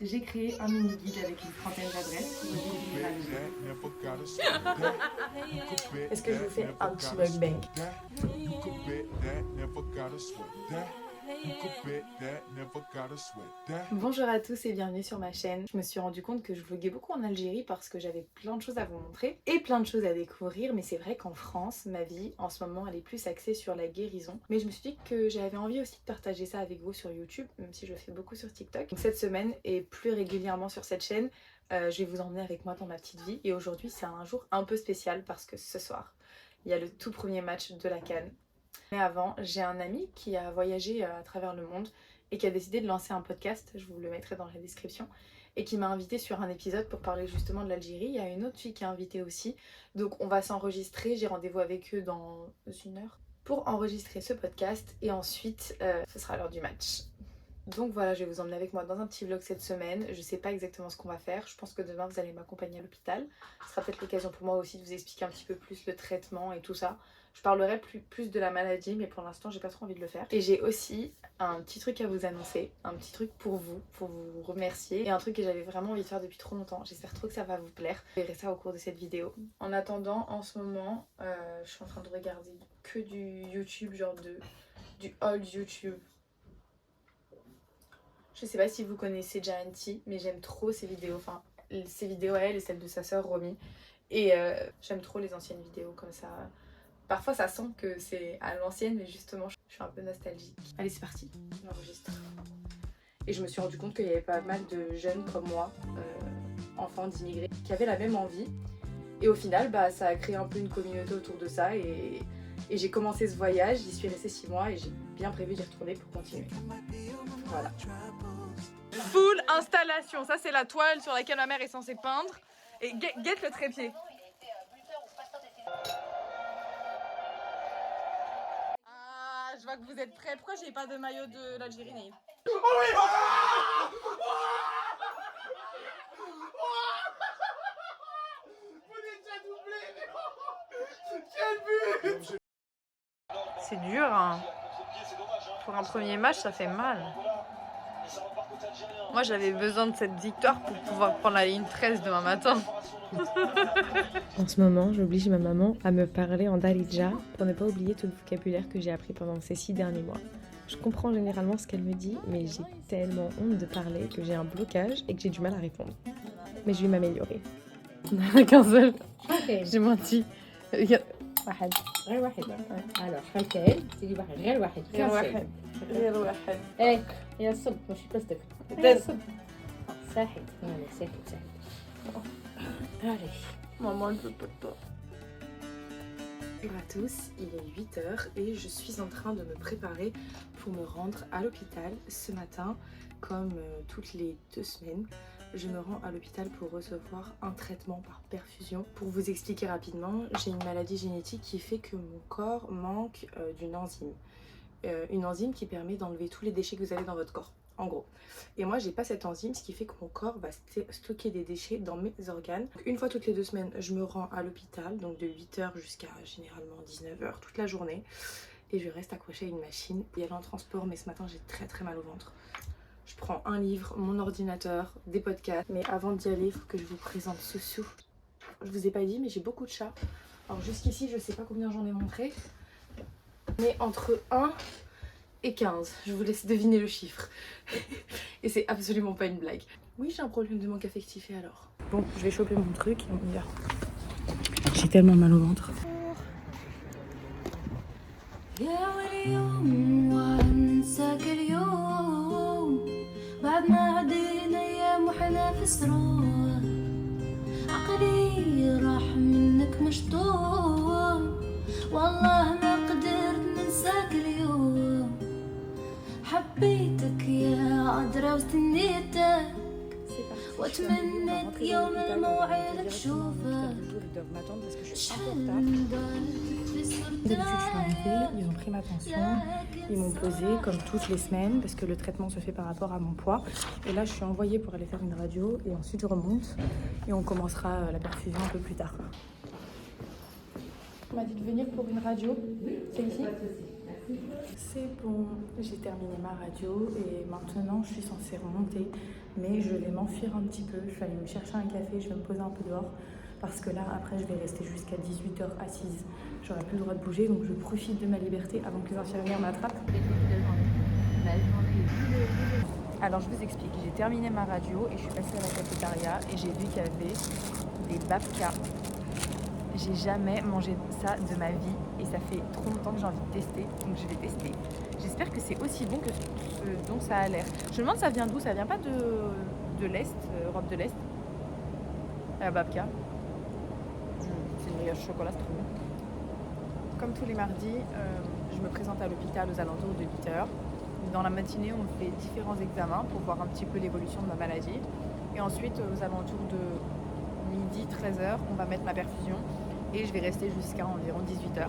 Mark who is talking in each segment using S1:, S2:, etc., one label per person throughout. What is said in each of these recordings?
S1: j'ai créé un mini-guide avec une trentaine d'adresses pour aider les. Est-ce que je vous fais un petit mukbang? Bonjour à tous et bienvenue sur ma chaîne. Je me suis rendu compte que je vloguais beaucoup en Algérie parce que j'avais plein de choses à vous montrer et plein de choses à découvrir, mais c'est vrai qu'en France, ma vie en ce moment elle est plus axée sur la guérison. Mais je me suis dit que j'avais envie aussi de partager ça avec vous sur YouTube, même si je fais beaucoup sur TikTok. Donc cette semaine et plus régulièrement sur cette chaîne, je vais vous emmener avec moi dans ma petite vie. Et aujourd'hui c'est un jour un peu spécial parce que ce soir, il y a le tout premier match de la CAN. Mais avant, j'ai un ami qui a voyagé à travers le monde et qui a décidé de lancer un podcast, je vous le mettrai dans la description, et qui m'a invité sur un épisode pour parler justement de l'Algérie. Il y a une autre fille qui est invitée aussi, donc on va s'enregistrer, j'ai rendez-vous avec eux dans une heure pour enregistrer ce podcast et ensuite ce sera l'heure du match. Donc voilà, je vais vous emmener avec moi dans un petit vlog cette semaine. Je sais pas exactement ce qu'on va faire. Je pense que demain vous allez m'accompagner à l'hôpital. Ce sera peut-être l'occasion pour moi aussi de vous expliquer un petit peu plus le traitement et tout ça. Je parlerai plus de la maladie, mais pour l'instant j'ai pas trop envie de le faire. Et j'ai aussi un petit truc à vous annoncer, un petit truc pour vous remercier. Et un truc que j'avais vraiment envie de faire depuis trop longtemps. J'espère trop que ça va vous plaire. Vous verrez ça au cours de cette vidéo. En attendant, en ce moment, je suis en train de regarder que du YouTube, genre du old YouTube. Je sais pas si vous connaissez Janty, mais j'aime trop ses vidéos, enfin ses vidéos à elle et celles de sa sœur Romy. Et j'aime trop les anciennes vidéos comme ça. Parfois ça sent que c'est à l'ancienne, mais justement je suis un peu nostalgique. Allez c'est parti, j'enregistre. Et je me suis rendu compte qu'il y avait pas mal de jeunes comme moi, enfants d'immigrés, qui avaient la même envie. Et au final, bah, ça a créé un peu une communauté autour de ça. Et j'ai commencé ce voyage, j'y suis restée 6 mois et j'ai bien prévu d'y retourner pour continuer. Voilà. Full installation, ça c'est la toile sur laquelle ma mère est censée peindre. Et guette le trépied. Ah, je vois que vous êtes prêts. Pourquoi j'ai pas de maillot de l'Algérie, Naïf? Oh oui. Vous êtes déjà doublé, mais quel but! C'est dur, hein. Pour un premier match, ça fait mal. Moi, j'avais besoin de cette victoire pour pouvoir prendre la ligne 13 demain matin. En ce moment, j'oblige ma maman à me parler en Darija pour ne pas oublier tout le vocabulaire que j'ai appris pendant ces 6 derniers mois. Je comprends généralement ce qu'elle me dit, mais j'ai tellement honte de parler que j'ai un blocage et que j'ai du mal à répondre. Mais je vais m'améliorer. Qu'un seul. J'ai menti.
S2: واحد غير واحد الو خلكين سيدي واحد غير واحد
S1: غير واحد
S2: ايه يا صب ماشي قصدك صب ساحت مالك ساحت allez
S1: maman ne peut pas. Bonjour à tous, il est 8h et je suis en train de me préparer pour me rendre à l'hôpital ce matin. Comme toutes les 2 semaines, je me rends à l'hôpital pour recevoir un traitement par perfusion. Pour vous expliquer rapidement, j'ai une maladie génétique qui fait que mon corps manque d'une enzyme. Une enzyme qui permet d'enlever tous les déchets que vous avez dans votre corps, en gros. Et moi, j'ai pas cette enzyme, ce qui fait que mon corps va stocker des déchets dans mes organes. Donc, une fois toutes les 2 semaines, je me rends à l'hôpital, donc de 8h jusqu'à généralement 19h toute la journée. Et je reste accrochée à une machine et aller en transport, mais ce matin, j'ai très mal au ventre. Je prends un livre, mon ordinateur, des podcasts. Mais avant d'y aller, il faut que je vous présente Soussou. Je vous ai pas dit, mais j'ai beaucoup de chats. Alors jusqu'ici, je sais pas combien j'en ai montré. Mais entre 1 et 15. Je vous laisse deviner le chiffre. Et c'est absolument pas une blague. Oui, j'ai un problème de manque affectif et alors? Bon, je vais choper mon truc et on y va. J'ai tellement mal au ventre. بعد ما عدينا ايام وحنا في سرور عقلي راح منك مشطور والله ما قدرت ننساك اليوم حبيتك يا عذرا واستنيتك واتمنيت يوم الموعد تشوفك D'habitude, je suis arrivée, ils ont pris ma tension, ils m'ont posé comme toutes les semaines parce que le traitement se fait par rapport à mon poids. Et là, je suis envoyée pour aller faire une radio et ensuite je remonte et on commencera la perfusion un peu plus tard. On m'a dit de venir pour une radio, c'est ici? C'est bon, j'ai terminé ma radio et maintenant je suis censée remonter, mais je vais m'enfuir un petit peu. Je vais aller me chercher un café, je vais me poser un peu dehors parce que là après je vais rester jusqu'à 18h assise. J'aurai plus le droit de bouger, donc je profite de ma liberté avant que les infirmières m'attrapent. Alors je vous explique, j'ai terminé ma radio et je suis passée à la cafétéria et j'ai vu qu'il y avait des babka. J'ai jamais mangé ça de ma vie et ça fait trop longtemps que j'ai envie de tester, donc je vais tester. J'espère que c'est aussi bon que ce dont ça a l'air. Je me demande ça vient d'où, ça vient pas de l'Est, Europe de l'Est. La babka. C'est une brioche au chocolat, c'est trop bon. Comme tous les mardis, je me présente à l'hôpital aux alentours de 8h. Dans la matinée, on fait différents examens pour voir un petit peu l'évolution de ma maladie. Et ensuite, aux alentours de midi, 13h, on va mettre ma perfusion. Et je vais rester jusqu'à environ 18h.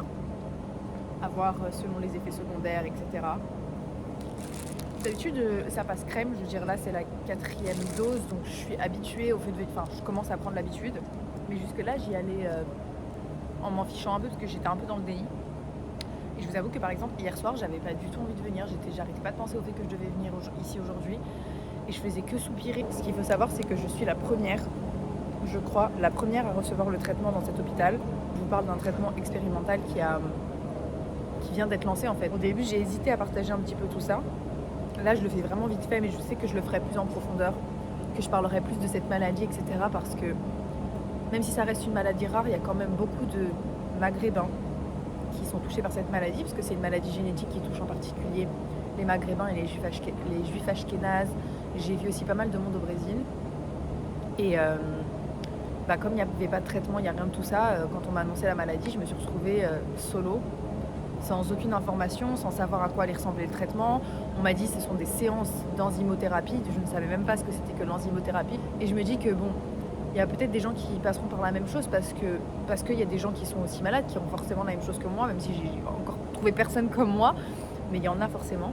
S1: À voir selon les effets secondaires, etc. D'habitude, ça passe crème. Je veux dire, là, c'est la 4e dose. Donc, je suis habituée au fait de... Enfin, je commence à prendre l'habitude. Mais jusque-là, j'y allais en m'en fichant un peu parce que j'étais un peu dans le déni. Et je vous avoue que par exemple hier soir j'avais pas du tout envie de venir, j'arrêtais pas de penser au fait que je devais venir ici aujourd'hui et je faisais que soupirer. Ce qu'il faut savoir c'est que je suis la première, je crois, la première à recevoir le traitement dans cet hôpital. Je vous parle d'un traitement expérimental qui vient d'être lancé en fait. Au début j'ai hésité à partager un petit peu tout ça. Là je le fais vraiment vite fait mais je sais que je le ferai plus en profondeur, que je parlerai plus de cette maladie etc. parce que même si ça reste une maladie rare, il y a quand même beaucoup de maghrébins qui sont touchés par cette maladie, parce que c'est une maladie génétique qui touche en particulier les maghrébins et les juifs ashkénazes. J'ai vu aussi pas mal de monde au Brésil. Et comme il n'y avait pas de traitement, il n'y a rien de tout ça, quand on m'a annoncé la maladie, je me suis retrouvée solo, sans aucune information, sans savoir à quoi allait ressembler le traitement. On m'a dit que ce sont des séances d'enzymothérapie, je ne savais même pas ce que c'était que l'enzymothérapie. Et je me dis que bon, il y a peut-être des gens qui passeront par la même chose parce qu'il y a des gens qui sont aussi malades, qui ont forcément la même chose que moi, même si j'ai encore trouvé personne comme moi, mais il y en a forcément.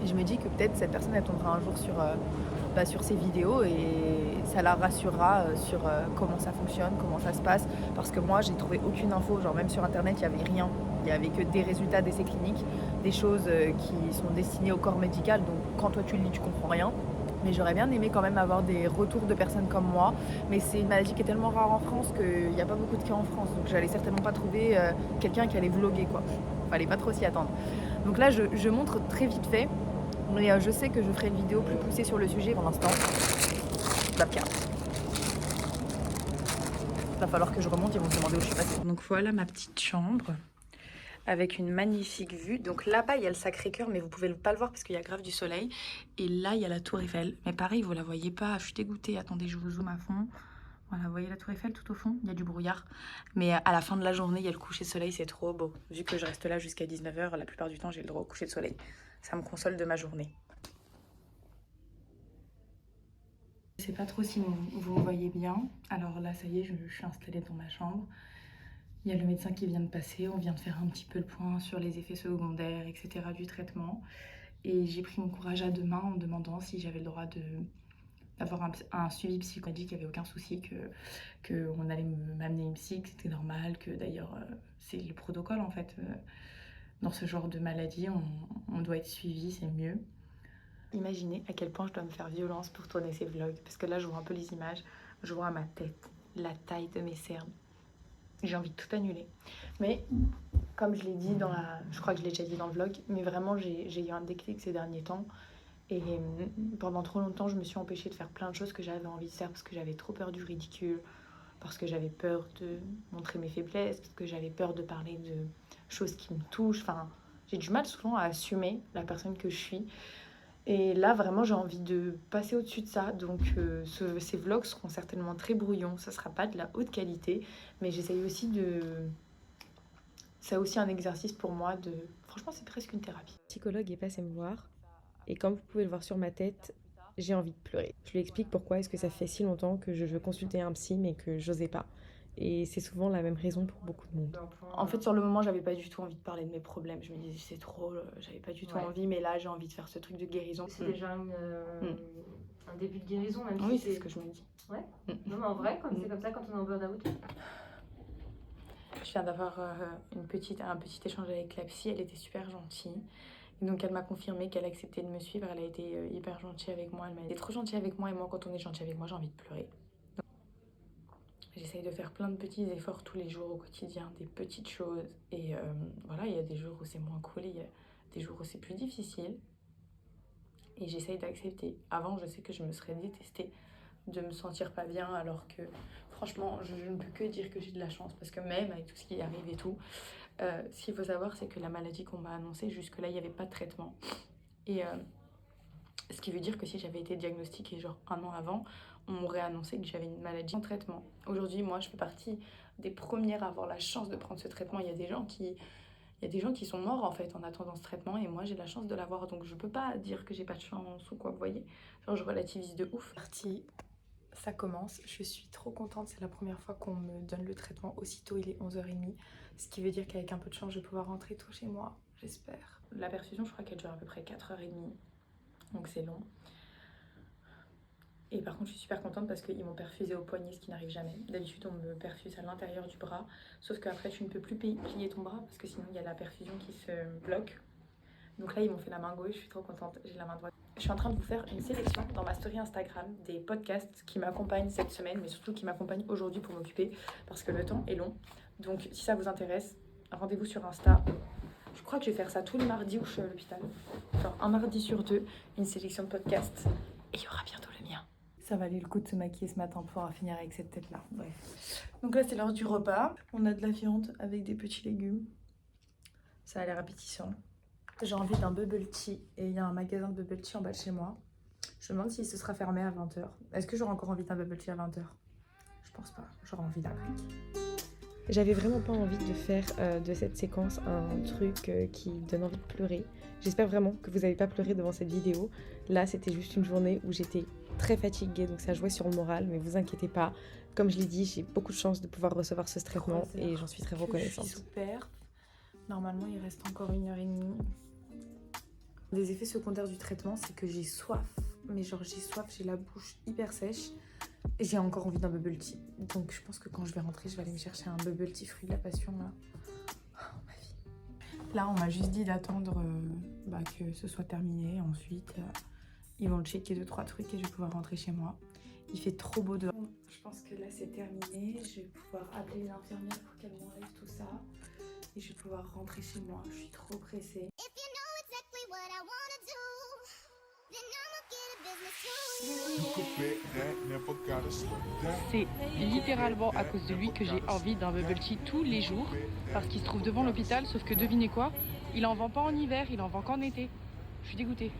S1: Et je me dis que peut-être cette personne elle tombera un jour sur ces vidéos et ça la rassurera sur comment ça fonctionne, comment ça se passe. Parce que moi j'ai trouvé aucune info, genre même sur internet il n'y avait rien. Il n'y avait que des résultats d'essais cliniques, des choses qui sont destinées au corps médical, donc quand toi tu le lis tu comprends rien. Mais j'aurais bien aimé quand même avoir des retours de personnes comme moi. Mais c'est une maladie qui est tellement rare en France qu'il n'y a pas beaucoup de cas en France. Donc j'allais certainement pas trouver quelqu'un qui allait vlogger quoi. Fallait pas trop s'y attendre. Donc là je montre très vite fait. Mais je sais que je ferai une vidéo plus poussée sur le sujet pour l'instant. Babka. Il va falloir que je remonte, ils vont me demander où je suis passée. Donc voilà ma petite chambre. Avec une magnifique vue. Donc là-bas, il y a le Sacré-Cœur, mais vous pouvez pas le voir parce qu'il y a grave du soleil. Et là, il y a la Tour Eiffel. Mais pareil, vous la voyez pas. Je suis dégoûtée. Attendez, je vous zoome à fond. Voilà, vous voyez la Tour Eiffel tout au fond? Il y a du brouillard. Mais à la fin de la journée, il y a le coucher de soleil. C'est trop beau. Vu que je reste là jusqu'à 19h, la plupart du temps, j'ai le droit au coucher de soleil. Ça me console de ma journée. Je sais pas trop si vous me voyez bien. Alors là, ça y est, je suis installée dans ma chambre. Il y a le médecin qui vient de passer, on vient de faire un petit peu le point sur les effets secondaires, etc. du traitement. Et j'ai pris mon courage à deux mains en me demandant si j'avais le droit d'avoir un suivi psychologique, qu'il n'y avait aucun souci, qu'on allait m'amener une psy, que c'était normal, que d'ailleurs c'est le protocole en fait. Dans ce genre de maladie, on doit être suivi, c'est mieux. Imaginez à quel point je dois me faire violence pour tourner ces vlogs, parce que là je vois un peu les images, je vois ma tête, la taille de mes cernes. J'ai envie de tout annuler. Mais comme je l'ai dit je crois que je l'ai déjà dit dans le vlog, mais vraiment j'ai eu un déclic ces derniers temps. Et pendant trop longtemps, je me suis empêchée de faire plein de choses que j'avais envie de faire parce que j'avais trop peur du ridicule, parce que j'avais peur de montrer mes faiblesses, parce que j'avais peur de parler de choses qui me touchent. Enfin, j'ai du mal souvent à assumer la personne que je suis. Et là, vraiment, j'ai envie de passer au-dessus de ça. Donc, ces vlogs seront certainement très brouillons. Ça sera pas de la haute qualité. Mais j'essaye aussi de... C'est aussi un exercice pour moi de... Franchement, c'est presque une thérapie.
S2: Le psychologue est passé me voir. Et comme vous pouvez le voir sur ma tête, j'ai envie de pleurer. Je lui explique pourquoi est-ce que ça fait si longtemps que je veux consulter un psy, mais que j'osais pas. Et c'est souvent la même raison pour beaucoup de monde.
S1: En fait, sur le moment, j'avais pas du tout envie de parler de mes problèmes. Je me disais, c'est trop, j'avais pas du tout envie. Mais là, j'ai envie de faire ce truc de guérison.
S3: C'est déjà un début de guérison, même
S1: si c'est ce que je me dis.
S3: Ouais. Non, mais en vrai, c'est comme ça quand on est en burn-out.
S1: Je viens d'avoir un petit échange avec la psy, elle était super gentille. Et donc elle m'a confirmé qu'elle acceptait de me suivre, elle a été hyper gentille avec moi, elle m'a été trop gentille avec moi et moi quand on est gentil avec moi j'ai envie de pleurer. J'essaye de faire plein de petits efforts tous les jours au quotidien, des petites choses. Et voilà, il y a des jours où c'est moins cool, il y a des jours où c'est plus difficile. Et j'essaye d'accepter. Avant, je sais que je me serais détestée de me sentir pas bien, alors que franchement, je ne peux que dire que j'ai de la chance. Parce que même avec tout ce qui arrive et tout, ce qu'il faut savoir, c'est que la maladie qu'on m'a annoncée, jusque-là, il n'y avait pas de traitement. Et ce qui veut dire que si j'avais été diagnostiquée genre 1 an avant, on m'aurait annoncé que j'avais une maladie sans traitement. Aujourd'hui, moi, je fais partie des premières à avoir la chance de prendre ce traitement. Il y a des gens qui sont morts en fait en attendant ce traitement et moi j'ai la chance de l'avoir, donc je peux pas dire que j'ai pas de chance ou quoi, vous voyez. Genre je relativise de ouf. Parti, ça commence, je suis trop contente, c'est la première fois qu'on me donne le traitement aussitôt, il est 11h30, ce qui veut dire qu'avec un peu de chance je vais pouvoir rentrer tôt chez moi, j'espère. La perfusion je crois qu'elle dure à peu près 4h30, donc c'est long. Et par contre, je suis super contente parce qu'ils m'ont perfusé au poignet, ce qui n'arrive jamais. D'habitude, on me perfuse à l'intérieur du bras. Sauf qu'après, tu ne peux plus plier ton bras parce que sinon, il y a la perfusion qui se bloque. Donc là, ils m'ont fait la main gauche, je suis trop contente. J'ai la main droite. Je suis en train de vous faire une sélection dans ma story Instagram des podcasts qui m'accompagnent cette semaine, mais surtout qui m'accompagnent aujourd'hui pour m'occuper parce que le temps est long. Donc, si ça vous intéresse, rendez-vous sur Insta. Je crois que je vais faire ça tous les mardis où je suis à l'hôpital. Genre un mardi sur 2, une sélection de podcasts. Et il y aura bientôt le mien. Ça valait le coup de se maquiller ce matin pour finir avec cette tête-là. Bref. Donc là, c'est l'heure du repas. On a de la viande avec des petits légumes. Ça a l'air appétissant. J'ai envie d'un bubble tea et il y a un magasin de bubble tea en bas de chez moi. Je me demande si ce sera fermé à 20h. Est-ce que j'aurai encore envie d'un bubble tea à 20h? Je pense pas. J'aurai envie d'un break.
S2: J'avais vraiment pas envie de faire de cette séquence un truc qui donne envie de pleurer. J'espère vraiment que vous n'avez pas pleuré devant cette vidéo. Là, c'était juste une journée où j'étais très fatiguée, donc ça jouait sur le moral, mais vous inquiétez pas. Comme je l'ai dit, j'ai beaucoup de chance de pouvoir recevoir ce traitement et j'en suis très reconnaissante.
S1: Je suis sous perf. Normalement, il reste encore 1h30. Des effets secondaires du traitement, c'est que j'ai soif. Mais genre, j'ai soif, j'ai la bouche hyper sèche. Et j'ai encore envie d'un bubble tea. Donc je pense que quand je vais rentrer, je vais aller me chercher un bubble tea fruit de la passion là. Oh, ma vie. Là, on m'a juste dit d'attendre que ce soit terminé. Ensuite, ils vont checker 2-3 trucs et je vais pouvoir rentrer chez moi. Il fait trop beau dehors. Je pense que là, c'est terminé. Je vais pouvoir appeler l'infirmière pour qu'elle m'enlève tout ça. Et je vais pouvoir rentrer chez moi. Je suis trop pressée.
S4: C'est littéralement à cause de lui que j'ai envie d'un bubble tea tous les jours, parce qu'il se trouve devant l'hôpital, sauf que devinez quoi, il en vend pas en hiver, il en vend qu'en été. Je suis dégoûtée.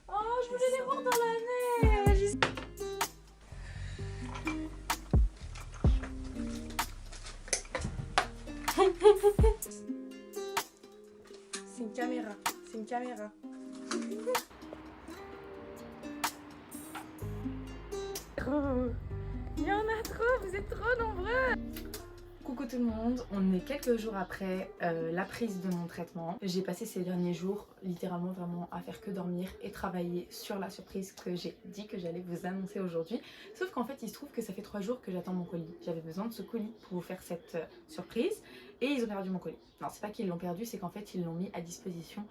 S1: Oh, je voulais les voir dans la neige. C'est une caméra, c'est une caméra. Il y en a trop, vous êtes trop nombreux. Coucou tout le monde, on est quelques jours après la prise de mon traitement. J'ai passé ces derniers jours littéralement vraiment à faire que dormir et travailler sur la surprise que j'ai dit que j'allais vous annoncer aujourd'hui. Sauf qu'en fait il se trouve que ça fait 3 jours que j'attends mon colis. J'avais besoin de ce colis pour vous faire cette surprise et ils ont perdu mon colis. Non, c'est pas qu'ils l'ont perdu, c'est qu'en fait ils l'ont mis à disposition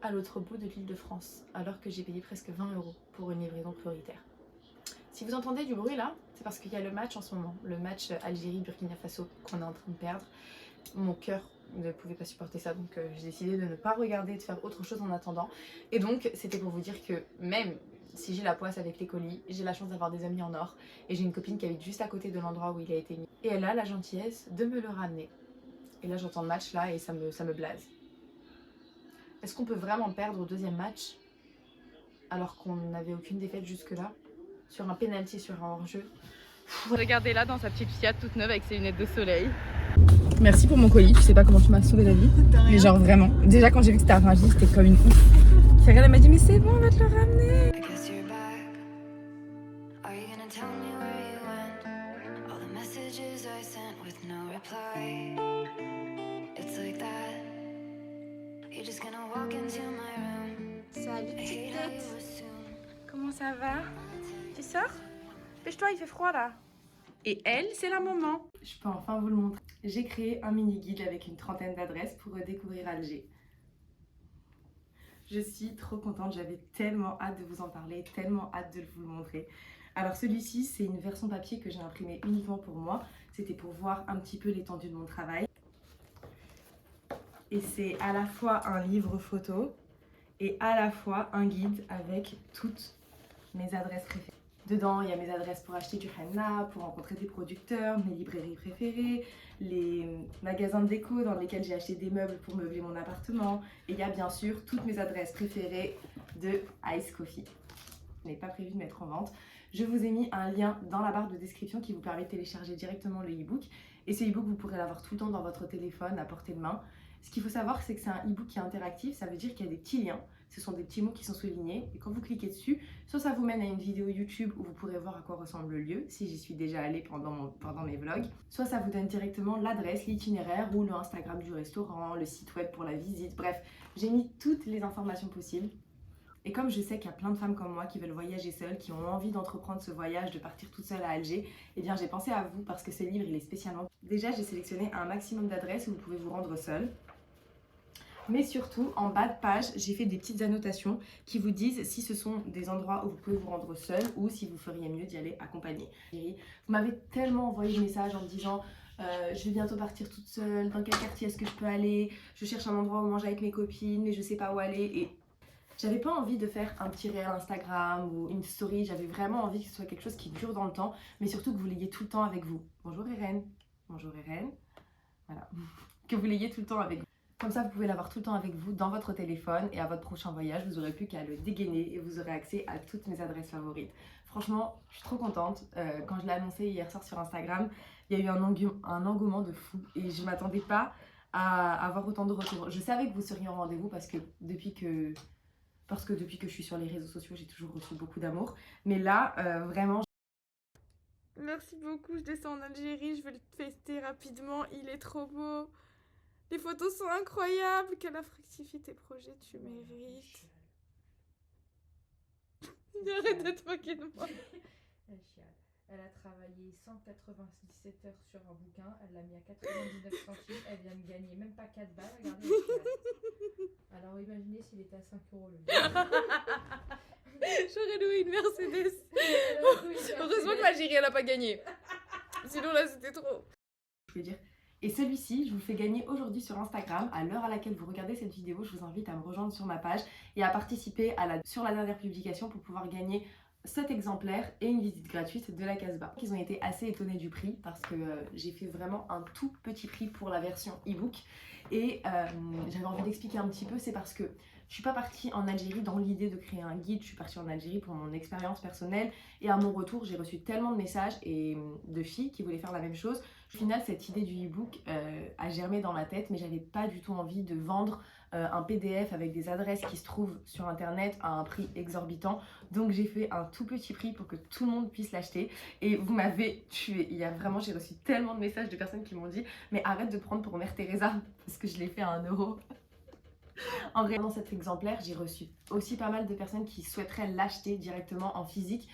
S1: à l'autre bout de l'île de France alors que j'ai payé presque 20 € pour une livraison prioritaire. Si vous entendez du bruit là, c'est parce qu'il y a le match en ce moment, le match Algérie-Burkina Faso qu'on est en train de perdre. Mon cœur ne pouvait pas supporter ça, donc j'ai décidé de ne pas regarder, de faire autre chose en attendant. Et donc c'était pour vous dire que même si j'ai la poisse avec les colis, j'ai la chance d'avoir des amis en or. Et j'ai une copine qui habite juste à côté de l'endroit où il a été mis. Et elle a la gentillesse de me le ramener. Et là j'entends le match là et ça me blase. Est-ce qu'on peut vraiment perdre au deuxième match alors qu'on n'avait aucune défaite jusque là? Sur un penalty, sur un hors-jeu.
S4: Regardez là dans sa petite Fiat toute neuve avec ses lunettes de soleil. Merci pour mon colis, tu sais pas comment tu m'as sauvé la vie. Mais genre vraiment, déjà quand j'ai vu que c'était à Rungis, c'était comme une ouf. Cyril elle m'a dit mais c'est bon, on va te le ramener.
S5: I guess you're back. Are you gonna tell me where you went? All the messages I sent with no reply. It's like that. You're just gonna walk into my room.
S4: Salut
S5: I hate how you assume.
S4: Comment ça va? Tu sors? Pêche-toi, il fait froid là. Et elle, c'est la maman.
S1: Je peux enfin vous le montrer. J'ai créé un mini guide avec une trentaine d'adresses pour découvrir Alger. Je suis trop contente, j'avais tellement hâte de vous en parler, tellement hâte de vous le montrer. Alors celui-ci, c'est une version papier que j'ai imprimée uniquement pour moi. C'était pour voir un petit peu l'étendue de mon travail. Et c'est à la fois un livre photo et à la fois un guide avec toutes mes adresses préférées. Dedans, il y a mes adresses pour acheter du henna, pour rencontrer des producteurs, mes librairies préférées, les magasins de déco dans lesquels j'ai acheté des meubles pour meubler mon appartement. Et il y a bien sûr toutes mes adresses préférées de Ice Coffee. Je n'ai pas prévu de mettre en vente. Je vous ai mis un lien dans la barre de description qui vous permet de télécharger directement le e-book. Et ce e-book, vous pourrez l'avoir tout le temps dans votre téléphone, à portée de main. Ce qu'il faut savoir, c'est que c'est un e-book qui est interactif, ça veut dire qu'il y a des petits liens. Ce sont des petits mots qui sont soulignés et quand vous cliquez dessus, soit ça vous mène à une vidéo YouTube où vous pourrez voir à quoi ressemble le lieu, si j'y suis déjà allée pendant mes vlogs, soit ça vous donne directement l'adresse, l'itinéraire ou le Instagram du restaurant, le site web pour la visite, bref, j'ai mis toutes les informations possibles. Et comme je sais qu'il y a plein de femmes comme moi qui veulent voyager seules, qui ont envie d'entreprendre ce voyage, de partir toute seule à Alger, eh bien j'ai pensé à vous parce que ce livre il est spécialement... Déjà j'ai sélectionné un maximum d'adresses où vous pouvez vous rendre seul. Mais surtout, en bas de page, j'ai fait des petites annotations qui vous disent si ce sont des endroits où vous pouvez vous rendre seul ou si vous feriez mieux d'y aller accompagné. Vous m'avez tellement envoyé de messages en me disant je vais bientôt partir toute seule, dans quel quartier est-ce que je peux aller? Je cherche un endroit où manger avec mes copines, mais je sais pas où aller. Et j'avais pas envie de faire un petit réel Instagram ou une story, j'avais vraiment envie que ce soit quelque chose qui dure dans le temps, mais surtout que vous l'ayez tout le temps avec vous. Bonjour Irène. Bonjour Irène. Voilà. Que vous l'ayez tout le temps avec vous. Comme ça, vous pouvez l'avoir tout le temps avec vous dans votre téléphone et à votre prochain voyage, vous n'aurez plus qu'à le dégainer et vous aurez accès à toutes mes adresses favorites. Franchement, je suis trop contente. Quand je l'ai annoncé hier soir sur Instagram, il y a eu un engouement de fou et je ne m'attendais pas à avoir autant de retours. Je savais que vous seriez en rendez-vous parce que depuis que je suis sur les réseaux sociaux, j'ai toujours reçu beaucoup d'amour. Mais là, vraiment...
S6: Merci beaucoup, je descends en Algérie, je vais le tester rapidement, il est trop beau. Les photos sont incroyables, qu'elle a fructifié tes projets, tu mérites. Arrête de te moquer de moi.
S3: Elle a travaillé 197 heures sur un bouquin, elle l'a mis à 99 centimes, elle vient de gagner même pas 4 balles, regardez. Alors imaginez s'il était à 5 € le livre.
S6: J'aurais loué une Mercedes. Heureusement que l'Algérie elle a pas gagné. Sinon là c'était trop.
S1: Je veux dire. Et celui-ci, je vous le fais gagner aujourd'hui sur Instagram. À l'heure à laquelle vous regardez cette vidéo, je vous invite à me rejoindre sur ma page et à participer sur la dernière publication pour pouvoir gagner cet exemplaire et une visite gratuite de la Casbah. Ils ont été assez étonnés du prix parce que j'ai fait vraiment un tout petit prix pour la version e-book. Et j'avais envie d'expliquer un petit peu, c'est parce que je suis pas partie en Algérie dans l'idée de créer un guide, je suis partie en Algérie pour mon expérience personnelle et à mon retour j'ai reçu tellement de messages et de filles qui voulaient faire la même chose. Au final cette idée du e-book a germé dans ma tête mais j'avais pas du tout envie de vendre un PDF avec des adresses qui se trouvent sur internet à un prix exorbitant. Donc j'ai fait un tout petit prix pour que tout le monde puisse l'acheter et vous m'avez tué. J'ai reçu tellement de messages de personnes qui m'ont dit mais arrête de prendre pour Mère Teresa parce que je l'ai fait à 1 €. En regardant cet exemplaire, j'ai reçu aussi pas mal de personnes qui souhaiteraient l'acheter directement en physique.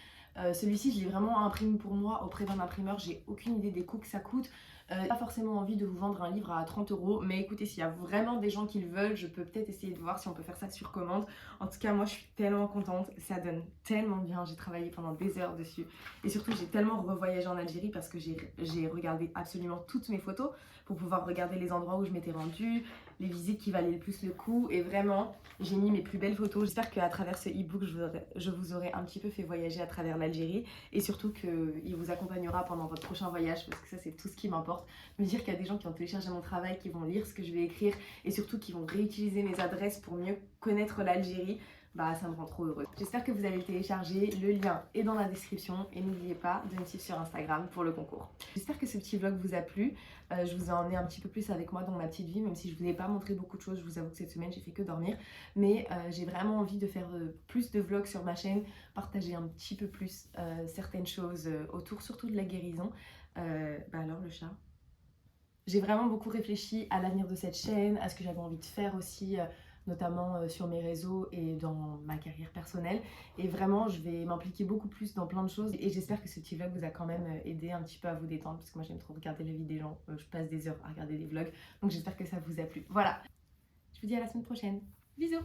S1: Celui-ci, je l'ai vraiment imprimé pour moi auprès d'un imprimeur. J'ai aucune idée des coûts que ça coûte. Pas forcément envie de vous vendre un livre à 30 €. Mais écoutez, s'il y a vraiment des gens qui le veulent, je peux peut-être essayer de voir si on peut faire ça sur commande. En tout cas, moi, je suis tellement contente. Ça donne tellement bien. J'ai travaillé pendant des heures dessus. Et surtout, j'ai tellement revoyagé en Algérie parce que j'ai regardé absolument toutes mes photos pour pouvoir regarder les endroits où je m'étais rendue, les visites qui valaient le plus le coup. Et vraiment, j'ai mis mes plus belles photos. J'espère qu'à travers ce e-book, je vous aurai un petit peu fait voyager à travers l'Algérie. Et surtout qu'il vous accompagnera pendant votre prochain voyage. Parce que ça, c'est tout ce qui m'importe. Me dire qu'il y a des gens qui ont téléchargé mon travail, qui vont lire ce que je vais écrire. Et surtout qui vont réutiliser mes adresses pour mieux connaître l'Algérie. bah ça me rend trop heureuse. J'espère que vous allez le télécharger, le lien est dans la description et n'oubliez pas de me suivre sur Instagram pour le concours. J'espère que ce petit vlog vous a plu, je vous ai emmené un petit peu plus avec moi dans ma petite vie, même si je vous ai pas montré beaucoup de choses, je vous avoue que cette semaine j'ai fait que dormir, mais j'ai vraiment envie de faire plus de vlogs sur ma chaîne, partager un petit peu plus certaines choses autour surtout de la guérison. Bah alors le chat. J'ai vraiment beaucoup réfléchi à l'avenir de cette chaîne, à ce que j'avais envie de faire aussi, notamment sur mes réseaux et dans ma carrière personnelle. Et vraiment, je vais m'impliquer beaucoup plus dans plein de choses. Et j'espère que ce petit vlog vous a quand même aidé un petit peu à vous détendre, parce que moi j'aime trop regarder la vie des gens. Je passe des heures à regarder des vlogs, donc j'espère que ça vous a plu. Voilà, je vous dis à la semaine prochaine. Bisous!